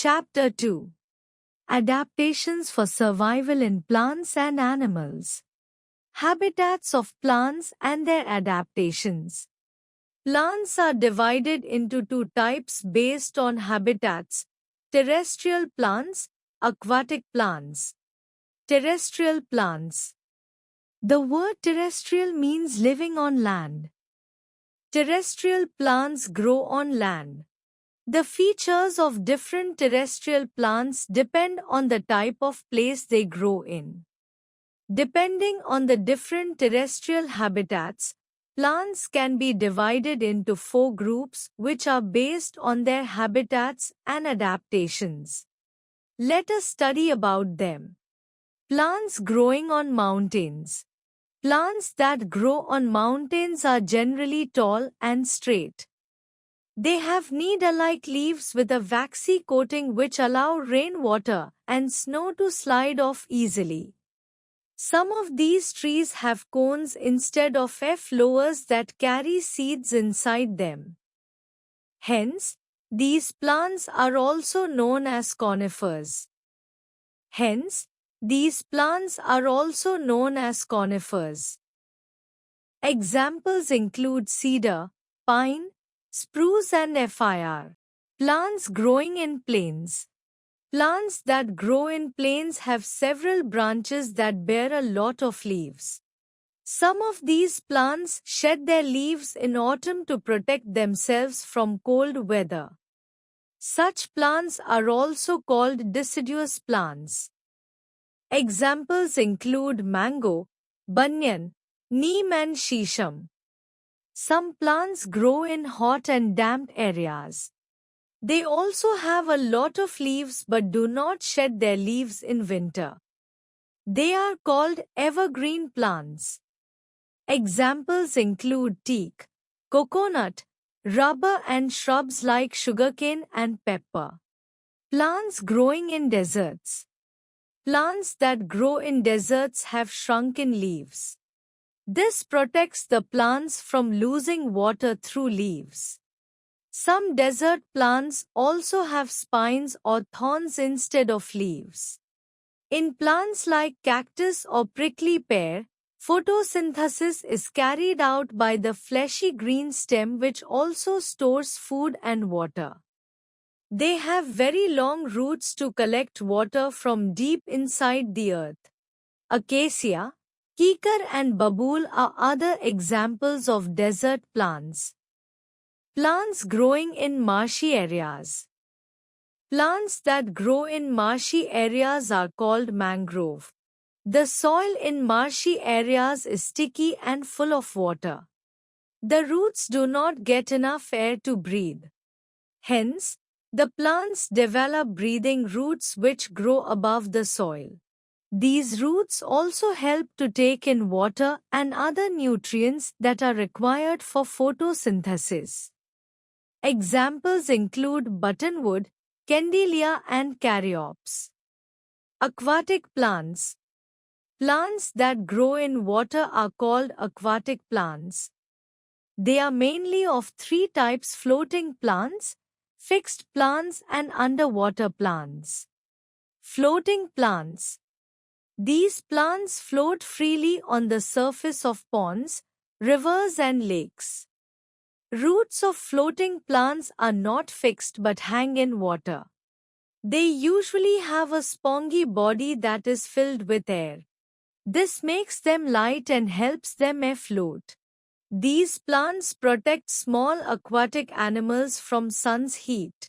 Chapter 2. Adaptations for Survival in Plants and Animals. Habitats of plants and their adaptations. Plants are divided into two types based on habitats: terrestrial plants, aquatic plants. Terrestrial plants. The word terrestrial means living on land. Terrestrial plants grow on land. The features of different terrestrial plants depend on the type of place they grow in. Depending on the different terrestrial habitats, plants can be divided into four groups which are based on their habitats and adaptations. Let us study about them. Plants growing on mountains. Plants that grow on mountains are generally tall and straight. They have needle-like leaves with a waxy coating which allow rainwater and snow to slide off easily. Some of these trees have cones instead of flowers that carry seeds inside them. Hence, these plants are also known as conifers. Examples include cedar, pine, spruce and fir. Plants growing in plains. Plants that grow in plains have several branches that bear a lot of leaves. Some of these plants shed their leaves in autumn to protect themselves from cold weather. Such plants are also called deciduous plants. Examples include mango, banyan, neem and shisham. Some plants grow in hot and damp areas. They also have a lot of leaves but do not shed their leaves in winter. They are called evergreen plants. Examples include teak, coconut, rubber and shrubs like sugarcane and pepper. Plants growing in deserts. Plants that grow in deserts have shrunken leaves. This protects the plants from losing water through leaves. Some desert plants also have spines or thorns instead of leaves. In plants like cactus or prickly pear, photosynthesis is carried out by the fleshy green stem which also stores food and water. They have very long roots to collect water from deep inside the earth. Acacia, kikar and babool are other examples of desert plants. Plants growing in marshy areas. Plants that grow in marshy areas are called mangrove. The soil in marshy areas is sticky and full of water. The roots do not get enough air to breathe. Hence, the plants develop breathing roots which grow above the soil. These roots also help to take in water and other nutrients that are required for photosynthesis. Examples include buttonwood, Candelia and caryopsis. Aquatic plants. Plants that grow in water are called aquatic plants. They are mainly of three types: floating plants, fixed plants and underwater plants. Floating plants. These plants float freely on the surface of ponds, rivers and lakes. Roots of floating plants are not fixed but hang in water. They usually have a spongy body that is filled with air. This makes them light and helps them afloat. These plants protect small aquatic animals from sun's heat.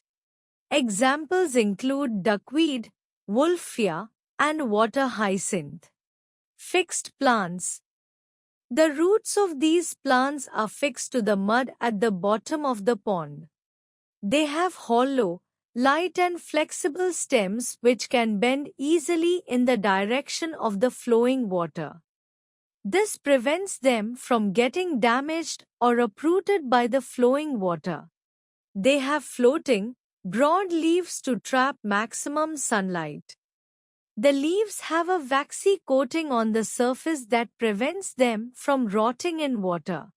Examples include duckweed, wolffia, and water hyacinth. Fixed plants. The roots of these plants are fixed to the mud at the bottom of the pond. They have hollow, light and flexible stems which can bend easily in the direction of the flowing water. This prevents them from getting damaged or uprooted by the flowing water. They have floating, broad leaves to trap maximum sunlight. The leaves have a waxy coating on the surface that prevents them from rotting in water.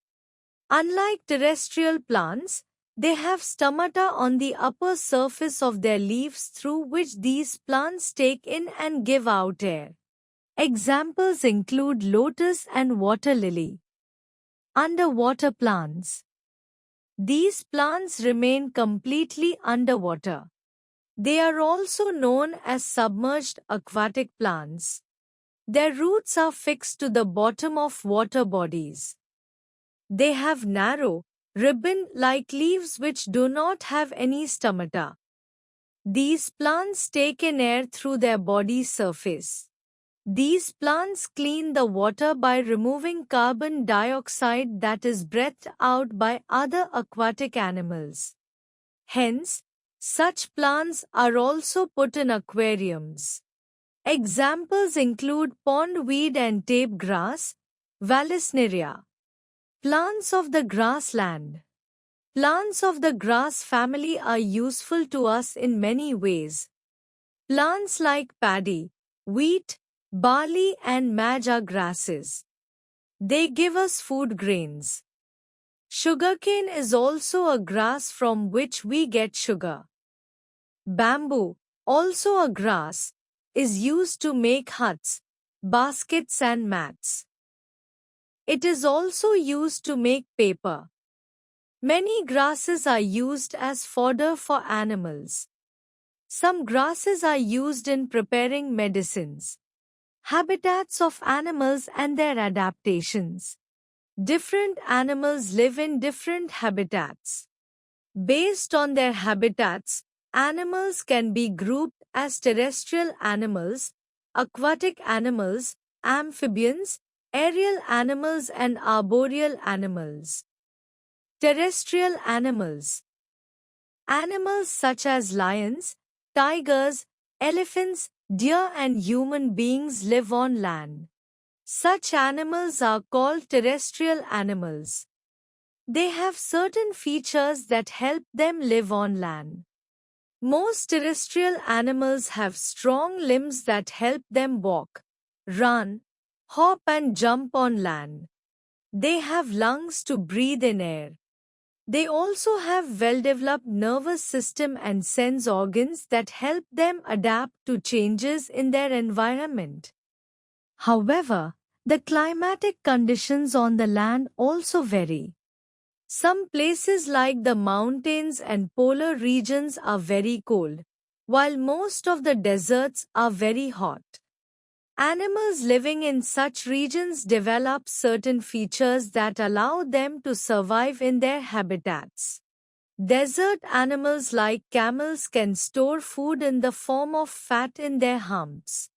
Unlike terrestrial plants, They have stomata on the upper surface of their leaves through which these plants take in and give out air. Examples include lotus and water lily. Underwater plants. These plants remain completely underwater. They are also known as submerged aquatic plants. Their roots are fixed to the bottom of water bodies. They have narrow, ribbon-like leaves which do not have any stomata. These plants take in air through their body surface. These plants clean the water by removing carbon dioxide that is breathed out by other aquatic animals. Hence, such plants are also put in aquariums. Examples include pondweed and tape grass, Vallisneria. Plants of the grassland. Plants of the grass family are useful to us in many ways. Plants like paddy, wheat, barley and maize are grasses. They give us food grains. Sugarcane is also a grass from which we get sugar. Bamboo, also a grass, is used to make huts, baskets and mats. It is also used to make paper. Many grasses are used as fodder for animals. Some grasses are used in preparing medicines. Habitats of animals and their adaptations. Different animals live in different habitats. Based on their habitats, animals can be grouped as terrestrial animals, aquatic animals, amphibians, aerial animals and arboreal animals. Terrestrial animals. Animals such as lions, tigers, elephants, deer and human beings live on land. Such animals are called terrestrial animals. They have certain features that help them live on land. Most terrestrial animals have strong limbs that help them walk, run, hop and jump on land. They have lungs to breathe in air. They also have well-developed nervous system and sense organs that help them adapt to changes in their environment. However, the climatic conditions on the land also vary. Some places like the mountains and polar regions are very cold, while most of the deserts are very hot. Animals living in such regions develop certain features that allow them to survive in their habitats. Desert animals like camels can store food in the form of fat in their humps.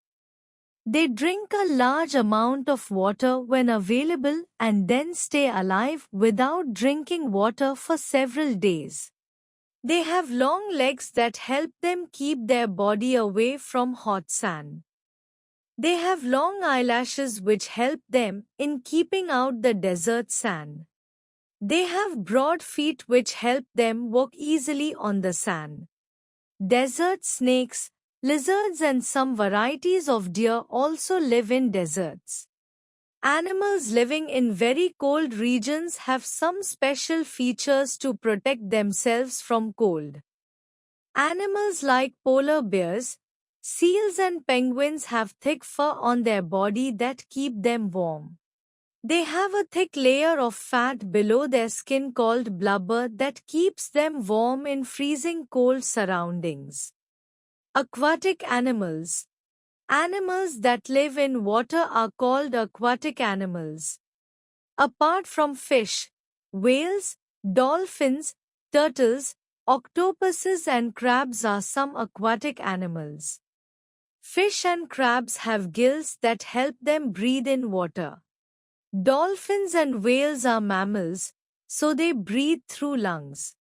They drink a large amount of water when available and then stay alive without drinking water for several days. They have long legs that help them keep their body away from hot sand. They have long eyelashes which help them in keeping out the desert sand. They have broad feet which help them walk easily on the sand. Desert snakes, lizards and some varieties of deer also live in deserts. Animals living in very cold regions have some special features to protect themselves from cold. Animals like polar bears, seals and penguins have thick fur on their body that keep them warm. They have a thick layer of fat below their skin called blubber that keeps them warm in freezing cold surroundings. Aquatic animals. Animals that live in water are called aquatic animals. Apart from fish, whales, dolphins, turtles, octopuses and crabs are some aquatic animals. Fish and crabs have gills that help them breathe in water. Dolphins and whales are mammals, so they breathe through lungs.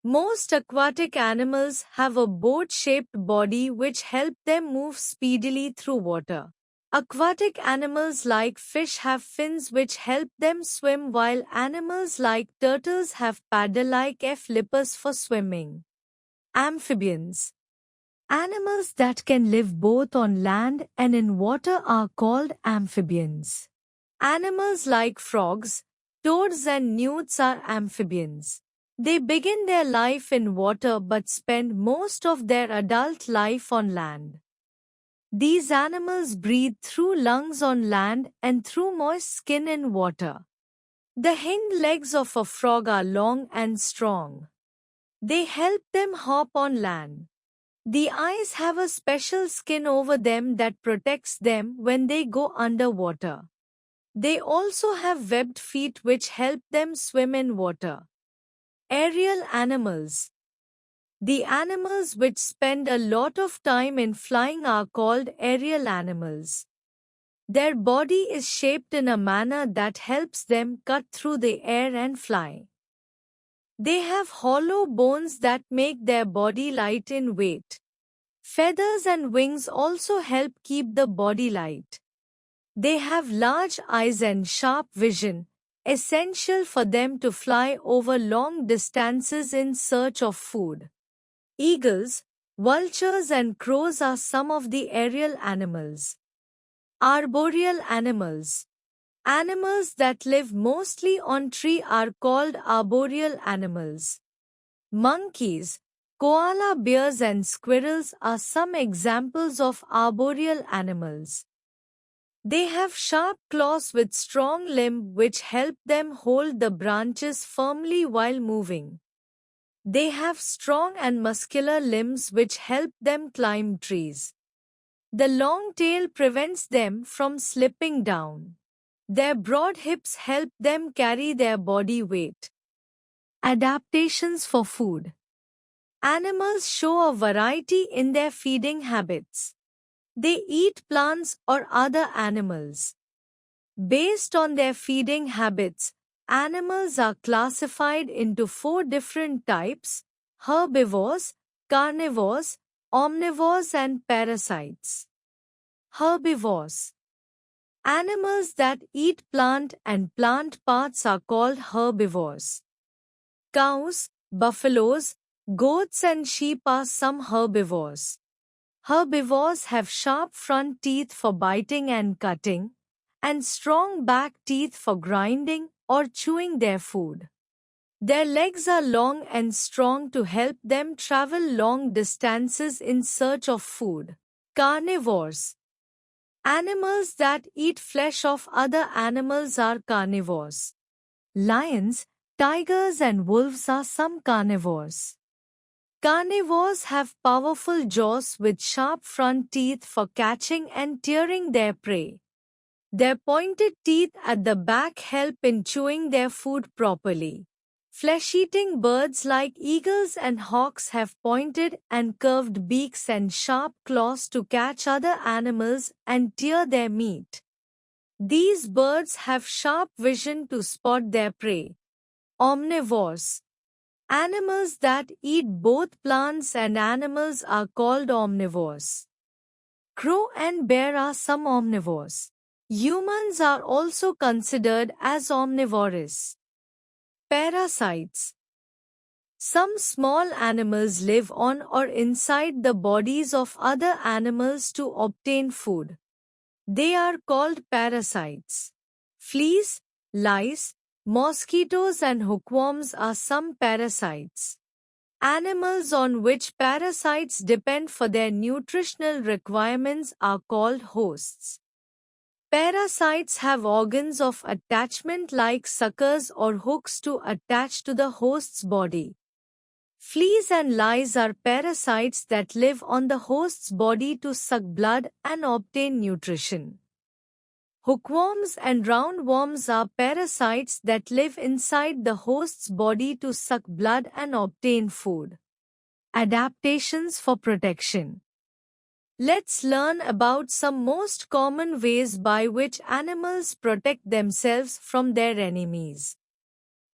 Most aquatic animals have a boat-shaped body which help them move speedily through water. Aquatic animals like fish have fins which help them swim while animals like turtles have paddle-like flippers for swimming. Amphibians. Animals that can live both on land and in water are called amphibians. Animals like frogs, toads and newts are amphibians. They begin their life in water but spend most of their adult life on land. These animals breathe through lungs on land and through moist skin in water. The hind legs of a frog are long and strong. They help them hop on land. The eyes have a special skin over them that protects them when they go underwater. They also have webbed feet which help them swim in water. Aerial animals. The animals which spend a lot of time in flying are called aerial animals. Their body is shaped in a manner that helps them cut through the air and fly. They have hollow bones that make their body light in weight. Feathers and wings also help keep the body light. They have large eyes and sharp vision, essential for them to fly over long distances in search of food. Eagles, vultures and crows are some of the aerial animals. Arboreal animals. Animals that live mostly on trees are called arboreal animals. Monkeys, koala bears and squirrels are some examples of arboreal animals. They have sharp claws with strong limbs which help them hold the branches firmly while moving. They have strong and muscular limbs which help them climb trees. The long tail prevents them from slipping down. Their broad hips help them carry their body weight. Adaptations for food. Animals show a variety in their feeding habits. They eat plants or other animals. Based on their feeding habits, animals are classified into 4 different types: herbivores, carnivores, omnivores and parasites. Herbivores. Animals that eat plant and plant parts are called herbivores. Cows, buffaloes, goats and sheep are some herbivores. Herbivores have sharp front teeth for biting and cutting, and strong back teeth for grinding or chewing their food. Their legs are long and strong to help them travel long distances in search of food. Carnivores. Animals that eat flesh of other animals are carnivores. Lions, tigers and wolves are some carnivores. Carnivores have powerful jaws with sharp front teeth for catching and tearing their prey. Their pointed teeth at the back help in chewing their food properly. Flesh-eating birds like eagles and hawks have pointed and curved beaks and sharp claws to catch other animals and tear their meat. These birds have sharp vision to spot their prey. Omnivores. Animals that eat both plants and animals are called omnivores. Crow and bear are some omnivores. Humans are also considered as omnivorous. Parasites. Some small animals live on or inside the bodies of other animals to obtain food. They are called parasites. Fleas, lice, mosquitoes and hookworms are some parasites. Animals on which parasites depend for their nutritional requirements are called hosts. Parasites have organs of attachment like suckers or hooks to attach to the host's body. Fleas and lice are parasites that live on the host's body to suck blood and obtain nutrition. Hookworms and roundworms are parasites that live inside the host's body to suck blood and obtain food. Adaptations for protection. Let's learn about some most common ways by which animals protect themselves from their enemies.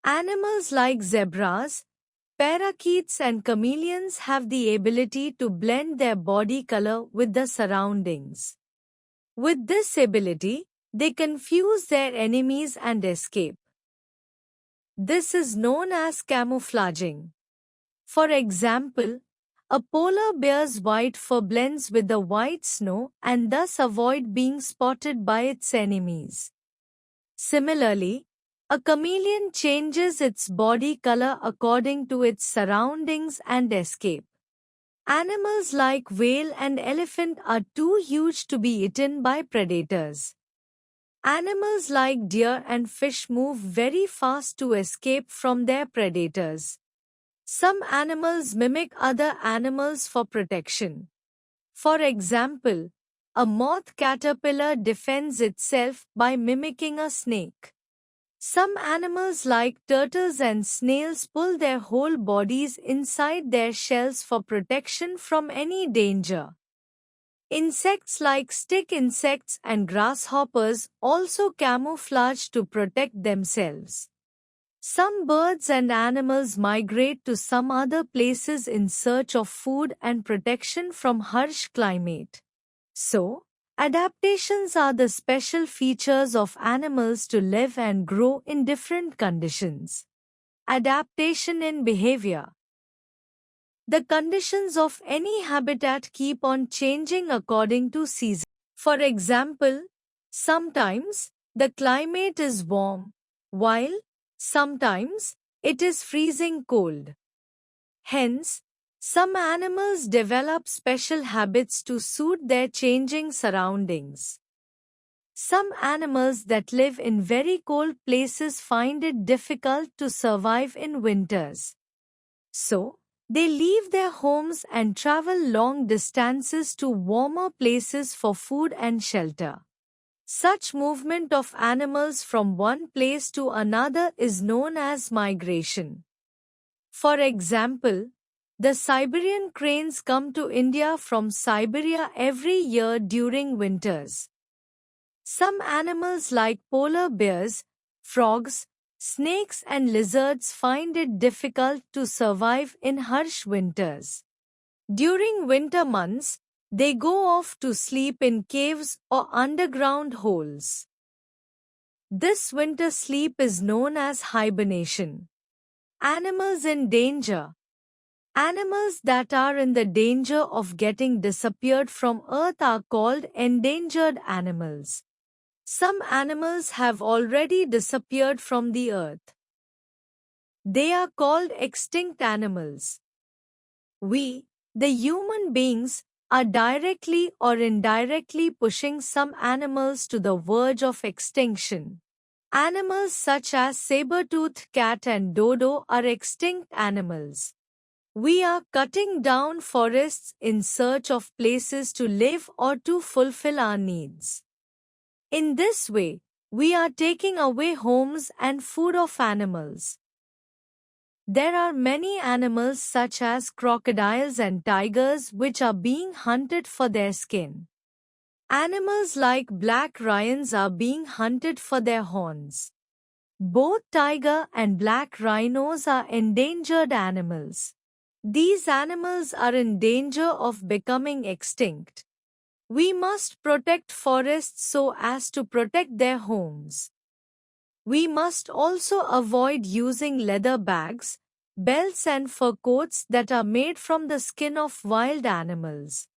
Animals like zebras, parakeets and chameleons have the ability to blend their body color with the surroundings. With this ability, they confuse their enemies and escape. This is known as camouflaging. For example, a polar bear's white fur blends with the white snow and thus avoid being spotted by its enemies. Similarly, A chameleon changes its body color according to its surroundings and escape. Animals like whale and elephant are too huge to be eaten by predators. Animals like deer and fish move very fast to escape from their predators. Some animals mimic other animals for protection. For example, a moth caterpillar defends itself by mimicking a snake. Some animals like turtles and snails pull their whole bodies inside their shells for protection from any danger. Insects like stick insects and grasshoppers also camouflage to protect themselves. Some birds and animals migrate to some other places in search of food and protection from harsh climate. So, adaptations are the special features of animals to live and grow in different conditions. Adaptation in behavior. The conditions of any habitat keep on changing according to season. For example, sometimes the climate is warm, while sometimes it is freezing cold. Hence, some animals develop special habits to suit their changing surroundings. Some animals that live in very cold places find it difficult to survive in winters. So, they leave their homes and travel long distances to warmer places for food and shelter. Such movement of animals from one place to another is known as migration. For example, the Siberian cranes come to India from Siberia every year during winters. Some animals like polar bears, frogs, snakes and lizards find it difficult to survive in harsh winters. During winter months, they go off to sleep in caves or underground holes. This winter sleep is known as hibernation. Animals in danger. Animals that are in the danger of getting disappeared from Earth are called endangered animals. Some animals have already disappeared from the Earth. They are called extinct animals. We, the human beings, are directly or indirectly pushing some animals to the verge of extinction. Animals such as saber-toothed cat and dodo are extinct animals. We are cutting down forests in search of places to live or to fulfill our needs. In this way, we are taking away homes and food of animals. There are many animals such as crocodiles and tigers which are being hunted for their skin. Animals like black lions are being hunted for their horns. Both tiger and black rhinos are endangered animals. These animals are in danger of becoming extinct. We must protect forests so as to protect their homes. We must also avoid using leather bags, belts and fur coats that are made from the skin of wild animals.